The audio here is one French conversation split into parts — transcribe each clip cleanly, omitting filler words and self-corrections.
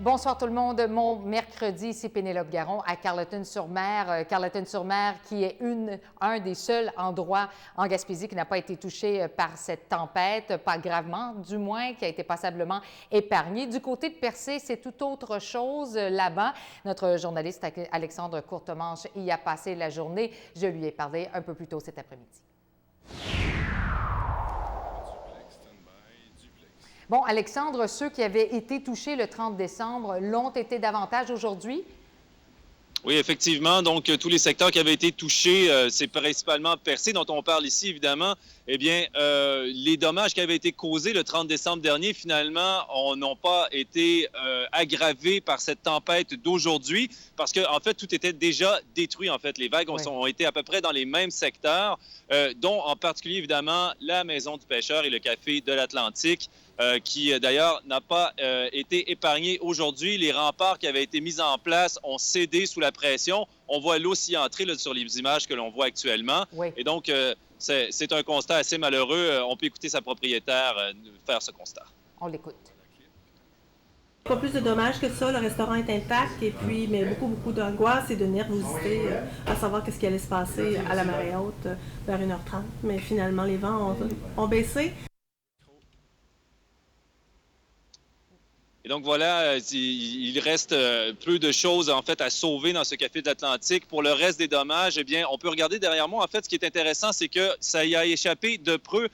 Bonsoir tout le monde. Mon mercredi, c'est Pénélope Garon à Carleton-sur-Mer. Carleton-sur-Mer qui est un des seuls endroits en Gaspésie qui n'a pas été touché par cette tempête, pas gravement du moins, qui a été passablement épargné. Du côté de Percé, c'est tout autre chose là-bas. Notre journaliste Alexandre Courtemanche y a passé la journée. Je lui ai parlé un peu plus tôt cet après-midi. Bon, Alexandre, ceux qui avaient été touchés le 30 décembre l'ont été davantage aujourd'hui? Oui, effectivement. Donc, tous les secteurs qui avaient été touchés, c'est principalement Percé, dont on parle ici, évidemment. Eh bien, les dommages qui avaient été causés le 30 décembre dernier, finalement, n'ont pas été aggravés par cette tempête d'aujourd'hui, parce qu'en fait, tout était déjà détruit. En fait, les vagues ont été à peu près dans les mêmes secteurs, dont en particulier, évidemment, la Maison du pêcheur et le Café de l'Atlantique. Qui d'ailleurs n'a pas été épargné aujourd'hui. Les remparts qui avaient été mis en place ont cédé sous la pression. On voit l'eau s'y entrer là, sur les images que l'on voit actuellement. Oui. Et donc, c'est un constat assez malheureux. On peut écouter sa propriétaire faire ce constat. On l'écoute. Pas plus de dommages que ça, le restaurant est intact, et puis, mais beaucoup d'angoisse et de nervosité à savoir qu'est-ce qui allait se passer à la marée haute vers 1h30. Mais finalement, les vents ont baissé. Et donc voilà, il reste peu de choses en fait à sauver dans ce Café de l'Atlantique. Pour le reste des dommages, eh bien, on peut regarder derrière moi. En fait, ce qui est intéressant, c'est que ça y a échappé de peu.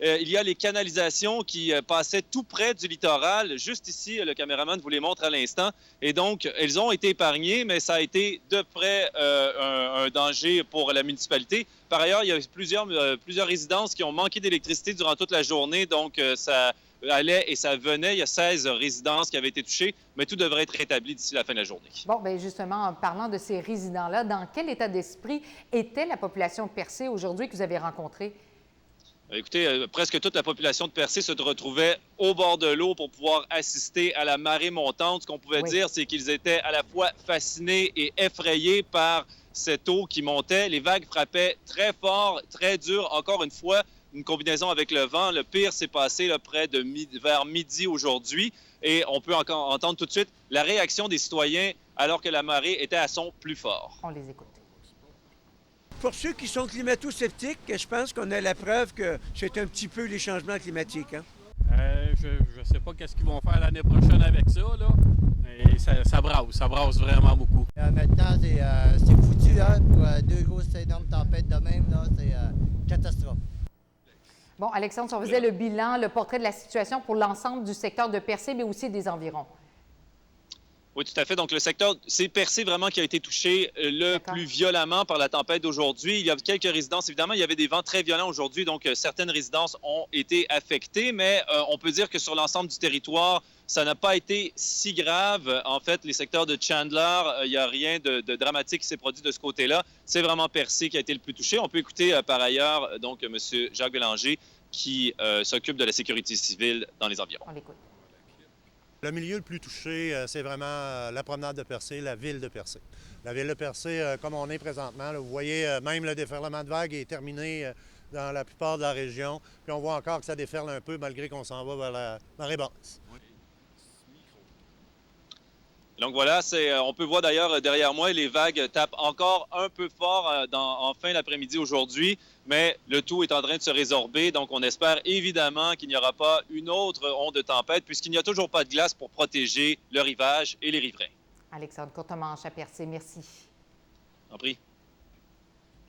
Il y a les canalisations qui passaient tout près du littoral. Juste ici, le caméraman vous les montre à l'instant. Et donc, elles ont été épargnées, mais ça a été de près un danger pour la municipalité. Par ailleurs, il y a plusieurs résidences qui ont manqué d'électricité durant toute la journée. Donc, ça allait et ça venait. Il y a 16 résidences qui avaient été touchées, mais tout devrait être rétabli d'ici la fin de la journée. Bon, bien justement, en parlant de ces résidents-là, dans quel état d'esprit était la population de Percé aujourd'hui que vous avez rencontrée? Écoutez, presque toute la population de Percé se retrouvait au bord de l'eau pour pouvoir assister à la marée montante. Ce qu'on pouvait dire, c'est qu'ils étaient à la fois fascinés et effrayés par cette eau qui montait. Les vagues frappaient très fort, très dur. Encore une fois, une combinaison avec le vent. Le pire s'est passé là, vers midi aujourd'hui. Et on peut encore entendre tout de suite la réaction des citoyens alors que la marée était à son plus fort. On les écoute. Pour ceux qui sont climato-sceptiques, je pense qu'on a la preuve que c'est un petit peu les changements climatiques. Hein? Je ne sais pas qu'est-ce qu'ils vont faire l'année prochaine avec ça, là. Et ça brasse vraiment beaucoup. Maintenant, c'est foutu, hein, pour deux grosses énormes tempêtes de même, là, c'est catastrophe. Bon, Alexandre, si on faisait le bilan, le portrait de la situation pour l'ensemble du secteur de Percé, mais aussi des environs. Oui, tout à fait. Donc, le secteur, c'est Percé vraiment qui a été touché le plus violemment par la tempête d'aujourd'hui. Il y a quelques résidences, évidemment, il y avait des vents très violents aujourd'hui, donc certaines résidences ont été affectées, mais on peut dire que sur l'ensemble du territoire, ça n'a pas été si grave. En fait, les secteurs de Chandler, il n'y a rien de dramatique qui s'est produit de ce côté-là. C'est vraiment Percé qui a été le plus touché. On peut écouter par ailleurs donc M. Jacques Bélanger qui s'occupe de la sécurité civile dans les environs. On l'écoute. Le milieu le plus touché, c'est vraiment la promenade de Percé, la ville de Percé. La ville de Percé, comme on est présentement, là, vous voyez, même le déferlement de vagues est terminé dans la plupart de la région. Puis on voit encore que ça déferle un peu malgré qu'on s'en va vers la marée basse. Donc voilà, on peut voir d'ailleurs derrière moi, les vagues tapent encore un peu fort en fin d'après-midi aujourd'hui, mais le tout est en train de se résorber. Donc on espère évidemment qu'il n'y aura pas une autre onde de tempête puisqu'il n'y a toujours pas de glace pour protéger le rivage et les riverains. Alexandre Courtemanche à Percé, merci. En prie.